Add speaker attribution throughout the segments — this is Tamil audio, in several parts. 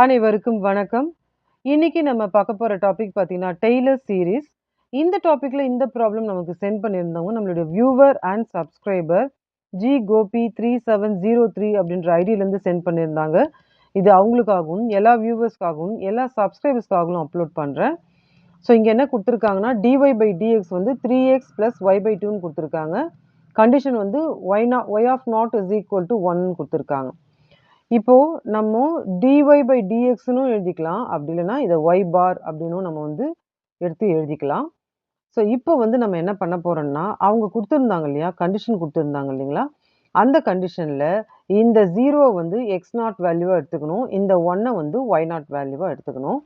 Speaker 1: அனைவருக்கும் வணக்கம். இன்னைக்கு நம்ம பார்க்க போற டாபிக் பார்த்தீங்கன்னா, டெய்லர் சீரிஸ். இந்த டாபிக்ல இந்த ப்ராப்ளம் நமக்கு சென்ட் பண்ணியிருந்தவங்க நம்மளுடைய வியூவர் அண்ட் சப்ஸ்கிரைபர் Gopi3703 அப்படின்ற ஐடியிலேருந்து சென்ட் பண்ணியிருந்தாங்க. இது அவங்களுக்காகவும், எல்லா வியூவர்ஸ்க்காகவும், எல்லா சப்ஸ்கிரைபர்ஸ்க்காகவும் அப்லோட் பண்ணுறேன். ஸோ இங்கே என்ன கொடுத்துருக்காங்கன்னா, dy/dx வந்து 3x + y/2ன்னு கொடுத்துருக்காங்க. கண்டிஷன் வந்து y of naught is equal to 1ன்னு கொடுத்துருக்காங்க. இப்போ நம்ம dy/dxன்னு எழுதிக்கலாம். அப்படி இல்லைன்னா இதை y பார் அப்படின்னும் நம்ம வந்து எடுத்து எழுதிக்கலாம். ஸோ இப்போ வந்து நம்ம என்ன பண்ண போறோம்னா, அவங்க கொடுத்துருந்தாங்க இல்லையா, கண்டிஷன் கொடுத்துருந்தாங்க இல்லைங்களா, அந்த கண்டிஷனில் இந்த 0 வந்து x0 வேல்யூவாக எடுத்துக்கணும், இந்த 1 வந்து y0 வேல்யூவாக எடுத்துக்கணும்.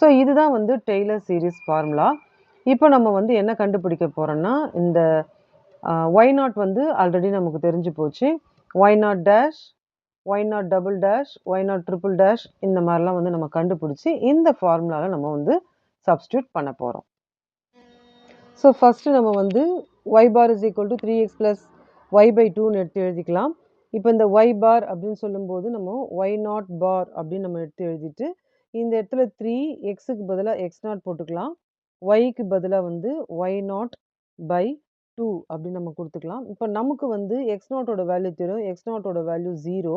Speaker 1: ஸோ இதுதான் வந்து டெய்லர் சீரிஸ் ஃபார்முலா. இப்போ நம்ம வந்து என்ன கண்டுபிடிக்க போறோம்னா, இந்த y0 வந்து ஆல்ரெடி நமக்கு தெரிஞ்சு போச்சு. y0 dash, y0 double dash, y0 triple dash, இந்த மாதிரிலாம் வந்து நம்ம கண்டுபிடிச்சி இந்த ஃபார்முலாவில் நம்ம வந்து சப்ஸ்டியூட் பண்ண போகிறோம். ஸோ ஃபஸ்ட்டு நம்ம வந்து y bar is equal to 3x plus y/2ன்னு எடுத்து எழுதிக்கலாம். இப்போ இந்த y பார் அப்படின்னு சொல்லும்போது நம்ம y0 பார் அப்படின்னு நம்ம எடுத்து எழுதிட்டு, இந்த இடத்துல 3 எக்ஸுக்கு பதிலாக x0 போட்டுக்கலாம், yக்கு பதிலாக வந்து y0/2 அப்படின்னு நம்ம கொடுத்துக்கலாம். இப்போ நமக்கு வந்து x0ஓட வேல்யூ தெரியும், x0ஓட வேல்யூ 0,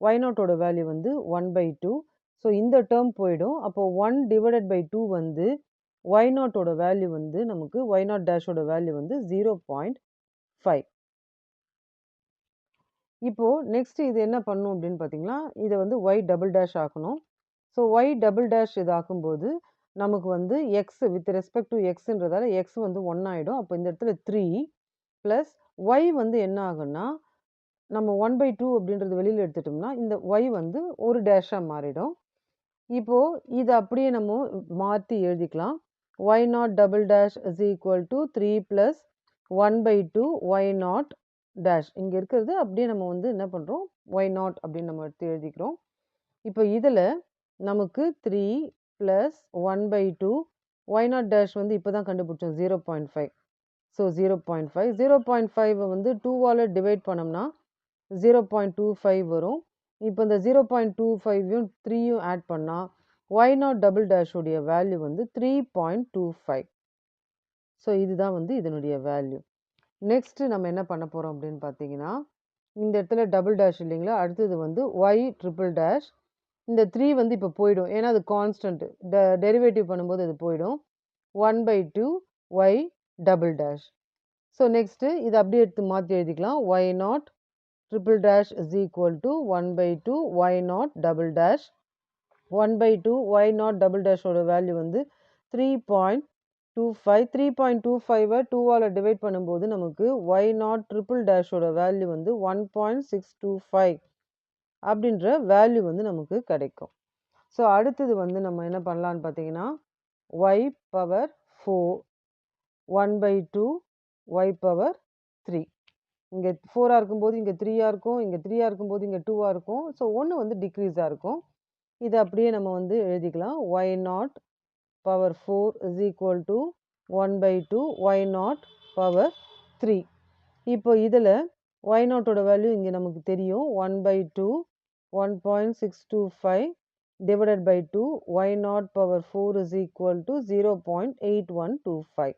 Speaker 1: y0ஓட வேல்யூ வந்து 1/2. ஸோ இந்த டேர்ம் போயிடும். அப்போ 1/2 வந்து y0ஓட வேல்யூ வந்து நமக்கு y0 டேஷோட வேல்யூ வந்து 0.5. இப்போ நெக்ஸ்ட் இது என்ன பண்ணும் அப்படின்னு பார்த்தீங்கன்னா, இதை வந்து y டபுள் டேஷ் ஆக்கணும். ஸோ y டபுள் டேஷ் இது ஆக்கும்போது நமக்கு வந்து x வித் ரெஸ்பெக்ட் டு எக்ஸ்ன்றதால x வந்து 1 ஆகிடும். அப்போ இந்த இடத்துல 3 ப்ளஸ் y வந்து என்ன ஆகும்னா, நம்ம 1/2 அப்படின்றது வெளியில் எடுத்துட்டோம்னா இந்த y வந்து ஒரு டேஷாக மாறிடும். இப்போ இதை அப்படியே நம்ம மாற்றி எழுதிக்கலாம். y0 double dash is equal to 3 plus 1/2 y0 dash. இங்கே இருக்கிறது அப்படியே நம்ம வந்து என்ன பண்ணுறோம், y0 அப்படின்னு நம்ம எடுத்து எழுதிக்கிறோம். இப்போ இதில் நமக்கு 3 ப்ளஸ் 1/2 y0 டேஷ் வந்து இப்போ தான் கண்டுபிடிச்சோம் 0.5. ஸோ 0.5 0.5 வந்து 2ஆல் டிவைட் பண்ணோம்னா 0.25 வரும். இப்போ இந்த 0.25யும் 3யும் ஆட் பண்ணால் y0 டபுள் டேஷோடைய வேல்யூ வந்து 3.25. ஸோ இதுதான் வந்து இதனுடைய வேல்யூ. நெக்ஸ்ட்டு நம்ம என்ன பண்ண போகிறோம் அப்படின்னு பார்த்தீங்கன்னா, இந்த இடத்துல டபுள் டேஷ் இல்லைங்களா, அடுத்தது வந்து y ட்ரிபிள் டேஷ். இந்த 3 வந்து இப்போ போயிடும், ஏன்னா அது கான்ஸ்டன்ட், டெரிவேட்டிவ் பண்ணும்போது அது போயிடும். 1/2 y double dash. So next இதை அப்படியே எடுத்து மாற்றி எழுதிக்கலாம். y0 triple dash is equal to 1/2 y0 double dash. 1/2 y0 double dash ஓட வேல்யூ வந்து 3.25. 3.25 2ஆல் டிவைட் பண்ணும்போது நமக்கு y0 triple dash ஓட வேல்யூ வந்து 1.625 அப்படின்ற வேல்யூ வந்து நமக்கு கிடைக்கும். ஸோ அடுத்தது வந்து நம்ம என்ன பண்ணலான்னு பார்த்தீங்கன்னா, y பவர் 4 1/2 y பவர் 3. இங்கே 4ஆக இருக்கும்போது இங்கே 3ஆக இருக்கும், இங்கே 3ஆக இருக்கும்போது இங்கே 2ஆக இருக்கும். ஸோ 1 வந்து டிக்ரீஸாக இருக்கும். இதை அப்படியே நம்ம வந்து எழுதிக்கலாம். y0 power 4 is equal to 1/2 y0 power 3. இப்போ இதில் y0ஓட வேல்யூ இங்கே நமக்கு தெரியும், 1/2 1.625 divided by 2 y0 power 4 is equal to 0.8125.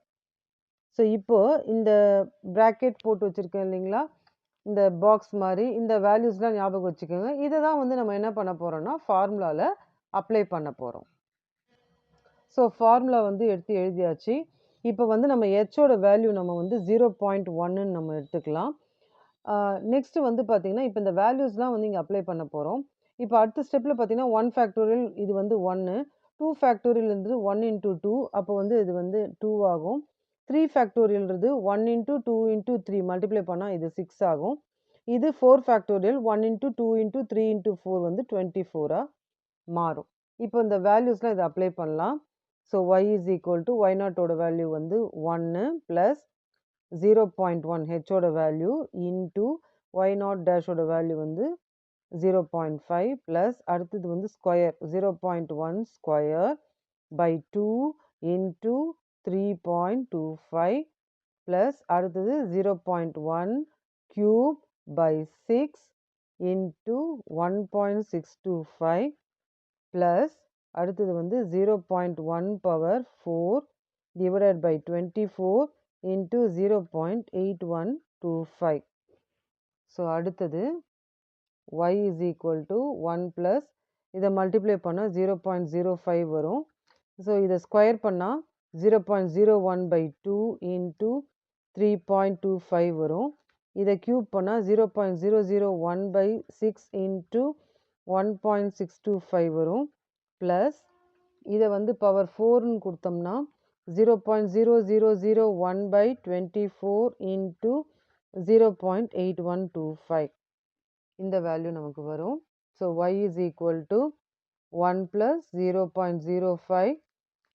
Speaker 1: So இப்போ இந்த ப்ராக்கெட் போட்டு வச்சுருக்கேன் இல்லைங்களா, இந்த பாக்ஸ் மாதிரி இந்த வேல்யூஸ்லாம் ஞாபகம் வச்சுக்கோங்க. இதை தான் வந்து நம்ம என்ன பண்ண போகிறோம்னா ஃபார்முலாவில் அப்ளை பண்ண போகிறோம். ஸோ ஃபார்முலா வந்து எடுத்து எழுதியாச்சு. இப்போ வந்து நம்ம ஹெச்சோட வேல்யூ நம்ம வந்து 0.1ன்னு நம்ம எடுத்துக்கலாம். நெக்ஸ்ட்டு வந்து பார்த்திங்கன்னா, இப்போ இந்த வேல்யூஸ்லாம் வந்து இங்கே அப்ளை பண்ண போகிறோம். இப்போ அடுத்த ஸ்டெப்பில் பார்த்தீங்கன்னா 1 ஃபேக்டோரியல் இது வந்து 1, 2 ஃபேக்டோரியல் இருந்தது 1 இன்ட்டு 2, அப்போ வந்து இது வந்து 2 ஆகும். 3 ஃபேக்டோரியல்ன்றது 1 இன்ட்டு 2 இன்ட்டு 3 மல்டிப்ளை பண்ணால் இது 6 ஆகும். இது 4 ஃபேக்டோரியல் 1 இன்ட்டு 2 இன்ட்டு 3 இன்ட்டு 4 வந்து 24ஆக மாறும். இப்போ இந்த வேல்யூஸ்லாம் இதை அப்ளை பண்ணலாம். So y is equal to y0ஓட வேல்யூ வந்து 1 ப்ளஸ் 0.1 ஹெச்சோட வேல்யூ இன்ட்டு y0 டேஷோட வேல்யூ வந்து 0.5 ப்ளஸ் அடுத்தது வந்து square 0.1 square by 2 into 3.25 plus அடுத்தது 0.1 கியூப் பை 6 இன்ட்டு 1.625 ப்ளஸ் அடுத்தது வந்து 0.1 power 4 divided by 24 into 0.8125. So அடுத்தது y is equal to 1 plus இதை மல்டிப்ளை பண்ணால் 0.05 வரும். ஸோ இதை ஸ்கொயர் பண்ணால் 0.01 by 2 இன்ட்டு 3.25 வரும். இதை க்யூப் பண்ணால் 0.001 by 6 இன்ட்டு 1.625 வரும். ப்ளஸ் இதை வந்து பவர் 4ன்னு கொடுத்தோம்னா 0.0001 by 24 இன்ட்டு 0.8125 இந்த வேல்யூ நமக்கு வரும். So y is equal to 1 plus 0.05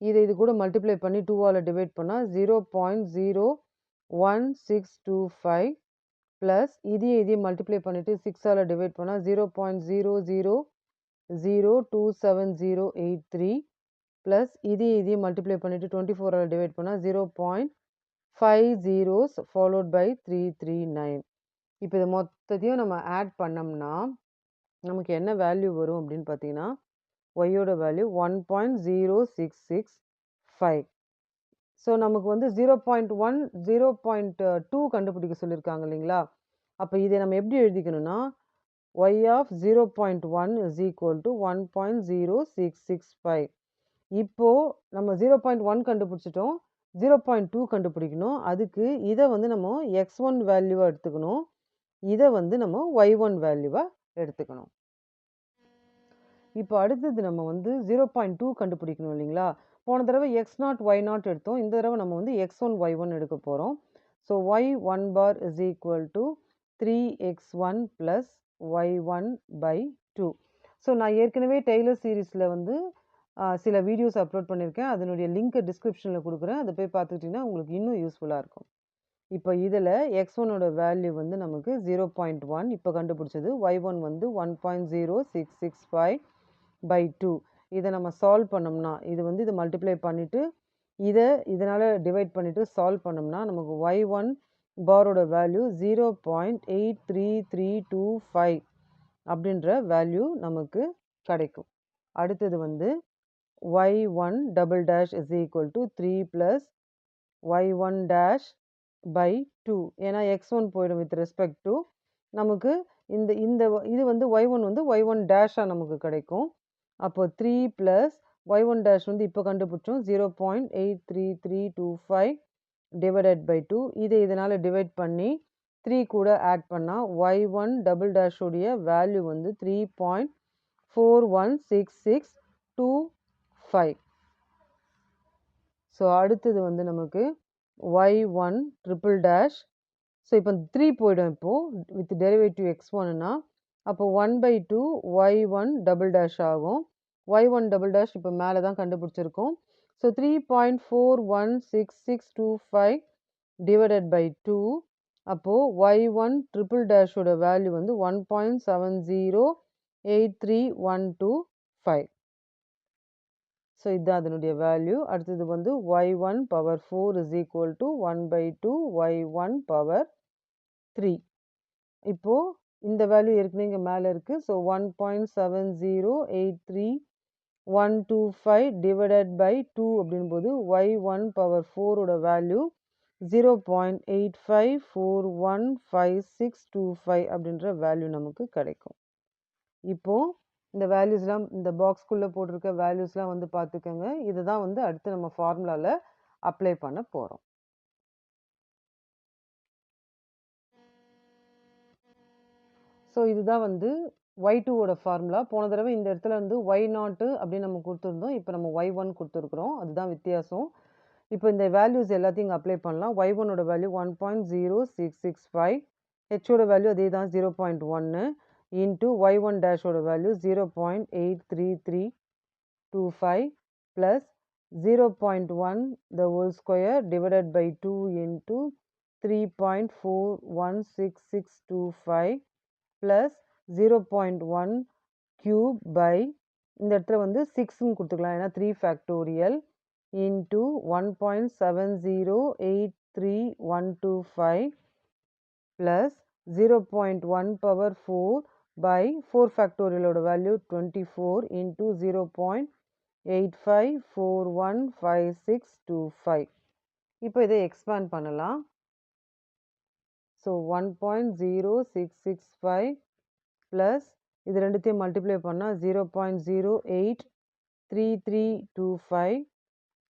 Speaker 1: இது கூட மல்டிப்ளை பண்ணி 2ஆல் டிவைட் பண்ணால் 0.01625 ப்ளஸ் இதையும் மல்டிப்ளை பண்ணிவிட்டு 6ஆல் டிவைட் பண்ணால் 0.00027083 ப்ளஸ் இதையும் மல்டிப்ளை பண்ணிவிட்டு 24ஆல் டிவைட் பண்ணால் 0.5 zeros followed by 339. இப்போ இது மொத்தத்தையும் நம்ம ஆட் பண்ணோம்னா நமக்கு என்ன வேல்யூ வரும் அப்படின்னு பார்த்தீங்கன்னா ஒய்யோட வேல்யூ 1.0665. ஸோ நமக்கு வந்து 0.1 0.2 கண்டுபிடிக்க சொல்லியிருக்காங்க இல்லைங்களா. அப்போ இதை நம்ம எப்படி எழுதிக்கணும்னா y of 0.1 is equal to 1.0665. இப்போ நம்ம 0.1 கண்டுபிடிச்சிட்டோம், 0.2 கண்டுபிடிக்கணும். அதுக்கு இதை வந்து நம்ம x1 வேல்யூவாக எடுத்துக்கணும், இதை வந்து நம்ம y1 வேல்யூவாக எடுத்துக்கணும். இப்போ அடுத்தது நம்ம வந்து 0.2 கண்டுபிடிக்கணும் இல்லைங்களா. போன தடவை x0 y0 எடுத்தோம், இந்த தடவை நம்ம வந்து x1 y1 எடுக்க போகிறோம். So y1 bar is equal to 3x1 plus y1 by 2. So நான் ஏற்கனவே டெய்லர் சீரீஸில் வந்து சில வீடியோஸ் அப்லோட் பண்ணியிருக்கேன், அதனுடைய லிங்க்கை டிஸ்கிரிப்ஷனில் கொடுக்குறேன், அதை போய் பார்த்துக்கிட்டிங்கன்னா உங்களுக்கு இன்னும் யூஸ்ஃபுல்லாக இருக்கும். இப்போ இதில் x1ஓட வேல்யூ வந்து நமக்கு 0.1 இப்போ கண்டுபிடிச்சது, y1 வந்து 1.0665 by 2. இதை நம்ம சால்வ் பண்ணோம்னா இது வந்து இதை மல்டிப்ளை பண்ணிவிட்டு இதனால் டிவைட் பண்ணிவிட்டு சால்வ் பண்ணோம்னா நமக்கு y1 பாரோட வேல்யூ 0.83325 அப்படின்ற வேல்யூ நமக்கு கிடைக்கும். அடுத்தது வந்து y1 double dash is equal to 3 plus y1 dash by 2. ஏன்னா x1 போயிடும் வித் ரெஸ்பெக்ட் டு நமக்கு இது வந்து y1 வந்து y1 டேஷாக நமக்கு கிடைக்கும். அப்போ 3 ப்ளஸ் y1 டேஷ் வந்து இப்போ கண்டுபிடிச்சோம் 0.83325 டிவைடட் பை 2. இதனால் டிவைட் பண்ணி 3 கூட ஆட் பண்ணால் y1 டபுள் டேஷோடைய வேல்யூ வந்து 3.416625. ஸோ அடுத்தது வந்து நமக்கு y1 ட்ரிபிள் டேஷ். ஸோ இப்போ 3 போயிடும் இப்போது வித் டெரிவேட்டிவ் x1னா அப்போ 1/2 y1 டபுள் டேஷ் ஆகும். y1 டபுள் டேஷ் இப்போ மேலே தான் கண்டுபிடிச்சிருக்கோம். So 3.416625 divided by 2. அப்போது y1 ட்ரிபிள் டேஷோட வேல்யூ வந்து 1.70831225. ஸோ இதுதான் அதனுடைய வேல்யூ. அடுத்தது வந்து y1 power 4 is equal to 1/2 y1 power 3. இப்போது இந்த வேல்யூ ஏற்கனவே இங்கே மேலே இருக்குது. ஸோ 1.70831225 டிவைடட் பை 2 அப்படின்போது y1 பவர் 4ஓட வேல்யூ 0.85415625 அப்படின்ற வேல்யூ நமக்கு கிடைக்கும். இப்போது இந்த வேல்யூஸ்லாம் இந்த பாக்ஸ்குள்ளே போட்டிருக்க வேல்யூஸ்லாம் வந்து பார்த்துக்கோங்க. இதுதான் வந்து அடுத்து நம்ம ஃபார்முலாவில் அப்ளை பண்ண போகிறோம். ஸோ இதுதான் வந்து y2ஓட ஃபார்முலா. போன தடவை இந்த இடத்துல வந்து y0 அப்படின்னு நம்ம கொடுத்துருந்தோம், இப்போ நம்ம y1 கொடுத்துருக்குறோம், அதுதான் வித்தியாசம். இப்போ இந்த வேல்யூஸ் எல்லாத்தையும் இங்கே அப்ளை பண்ணலாம். y1ஓட வேல்யூ 1.0665, ஹெச்சோட வேல்யூ அதே தான் 0.1 into y1 டேஷோட value 0.83325 plus 0.1 the whole square divided by 2 into 3.416625 plus 0.1 cube by இந்த இடத்துல வந்து 6ன்னு கொடுத்துக்கலாம், ஏன்னா 3 factorial into 1.70831225 plus 0.1 power 4 by 4 factorial ஓட வேல்யூ 24 into 0.85415625. இப்போ இதை expand பண்ணலாம். So 1.0665 plus இது ரெண்டுத்தையும் multiply பண்ணா 0.083325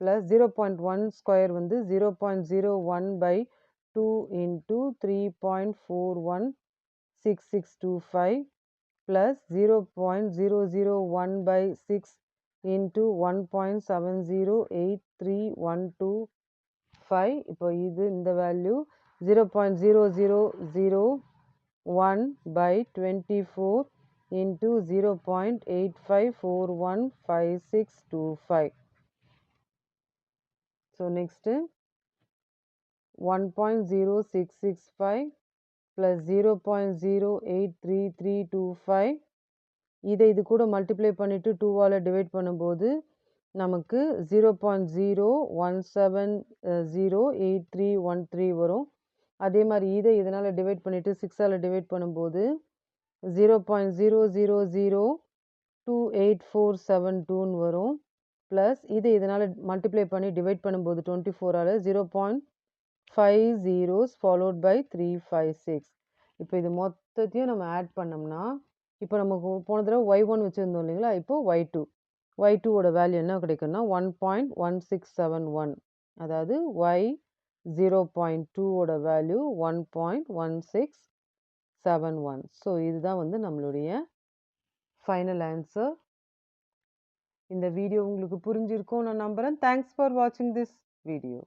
Speaker 1: plus 0.1 square வந்து 0.01 by 2 into 3.416625 plus 0.001 by 6 into 1.7083125. இப்போ இது இந்த value 0.0001 by 24 into 0.85415625. So next 1.0665 plus 0.083325. இதை இது கூட மல்டிப்ளை பண்ணிட்டு 2ஆல் டிவைட் பண்ணும்போது நமக்கு 0.01708313 வரும். அதே மாதிரி இதை இதனால் டிவைட் பண்ணிட்டு 6ஆல் டிவைட் பண்ணும்போது 0.002847 வரும். ப்ளஸ் இதை இதனால் மல்டிப்ளை பண்ணி டிவைட் பண்ணும்போது 24ஆல் 0.5 zeros followed by 356. இப்போ இது மொத்தத்தையும் நம்ம ஆட் பண்ணோம்னா இப்போ நமக்கு போன தடவை y1 வச்சுருந்தோம் இல்லைங்களா, இப்போ y2 ஓட வேல்யூ என்ன கிடைக்கும்னா 1.1671. அதாவது y0.2 ஓட வேல்யூ 1.1671. ஸோ இதுதான் வந்து நம்மளுடைய ஃபைனல் ஆன்சர். இந்த வீடியோ உங்களுக்கு புரிஞ்சிருக்கும் நான் நம்புகிறேன். தேங்க்ஸ் ஃபார் வாட்சிங் திஸ் வீடியோ.